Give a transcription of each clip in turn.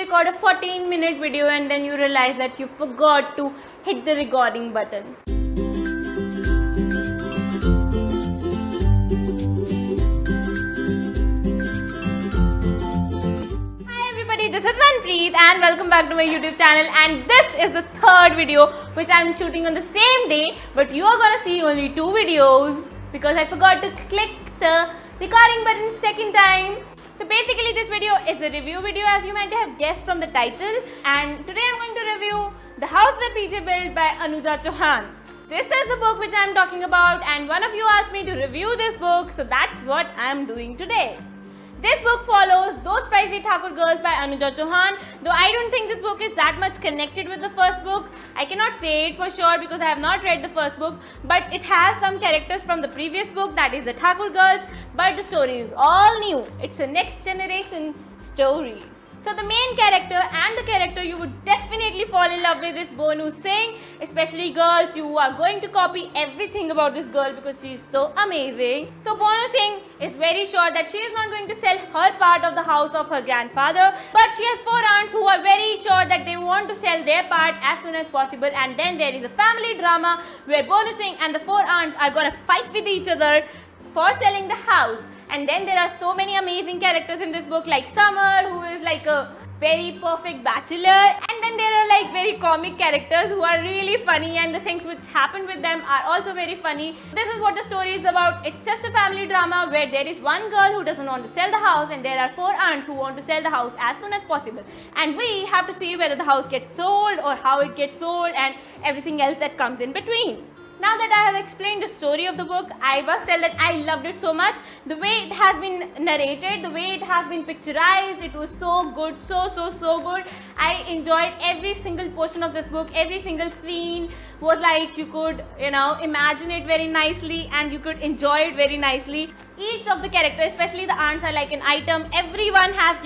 record a 14-minute video and then you realize that you forgot to hit the recording button. Hi everybody, this is Manpreet and welcome back to my YouTube channel, and this is the third video which I am shooting on the same day, but you are gonna see only 2 videos because I forgot to click the recording button second time. So basically this video is a review video, as you might have guessed from the title, and today I'm going to review The House That PJ Built by Anuja Chauhan. This is the book which I'm talking about, and one of you asked me to review this book, so that's what I'm doing today. This book follows Those Pricey Thakur Girls by Anuja Chauhan, though I don't think this book is that much connected with the first book. I cannot say it for sure because I have not read the first book, but it has some characters from the previous book, that is the Thakur Girls, but the story is all new. It's a next generation story. So the main character and the character you would definitely fall in love with is Bonu Singh. Especially girls, you are going to copy everything about this girl because she is so amazing. So Bonu Singh is very sure that she is not going to sell her part of the house of her grandfather, but she has 4 aunts who are very sure that they want to sell their part as soon as possible, and then there is a family drama where Bonu Singh and the 4 aunts are gonna fight with each other for selling the house. And then there are so many amazing characters in this book, like Summer, who is like a very perfect bachelor, and then there are like very comic characters who are really funny, and the things which happen with them are also very funny. This is what the story is about. It's just a family drama where there is one girl who doesn't want to sell the house and there are 4 aunts who want to sell the house as soon as possible, and we have to see whether the house gets sold or how it gets sold and everything else that comes in between. Now that I have explained the story of the book, I must tell that I loved it so much. The way it has been narrated, the way it has been picturized, it was so good, so good. I enjoyed every single portion of this book. Every single scene was like you could, imagine it very nicely and you could enjoy it very nicely. Each of the characters, especially the aunts, are like an item. Everyone has,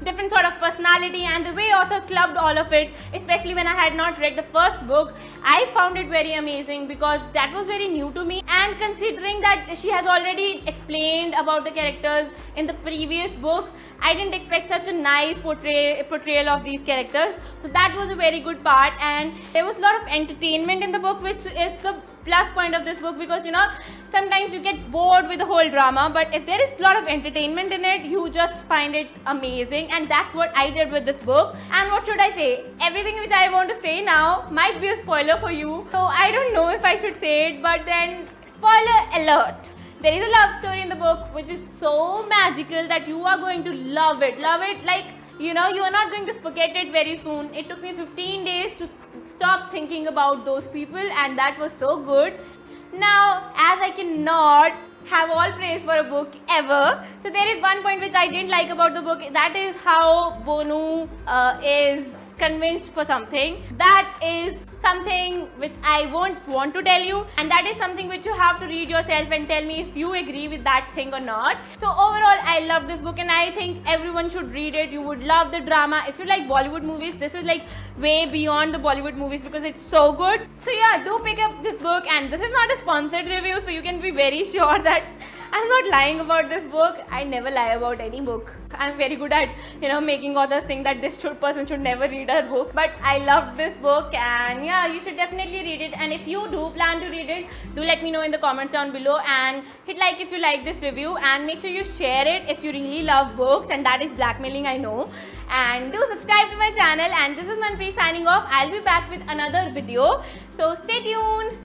different sort of personality, and the way author clubbed all of it, especially when I had not read the first book, I found it very amazing because that was very new to me, and considering that she has already explained about the characters in the previous book, I didn't expect such a nice portrayal of these characters. So that was a very good part, and there was a lot of entertainment in the book, which is the plus point of this book, because sometimes you get bored with the whole drama, but if there is a lot of entertainment in it, you just find it amazing, and that's what I did with this book. And what should I say? Everything which I want to say now might be a spoiler for you, so I don't know if I should say it, but then spoiler alert. There is a love story in the book which is so magical that you are going to love it like, you are not going to forget it very soon. It took me 15 days to stop thinking about those people, and that was so good. Now, as I cannot have all praise for a book ever, so there is one point which I didn't like about the book. That is how Bonu is convinced for something. That is something which I won't want to tell you, and that is something which you have to read yourself and tell me if you agree with that thing or not. So overall, I love this book and I think everyone should read it. You would love the drama. If you like Bollywood movies, this is like way beyond the Bollywood movies because it's so good. So yeah, do pick up this book, and this is not a sponsored review, so you can be very sure that I'm not lying about this book. I never lie about any book. I'm very good at, making others think that this person should never read a book. But I loved this book, and yeah, you should definitely read it. And if you do plan to read it, do let me know in the comments down below, and hit like if you like this review, and make sure you share it if you really love books, and that is blackmailing, I know. And do subscribe to my channel, and this is Manpreet signing off. I'll be back with another video, so stay tuned.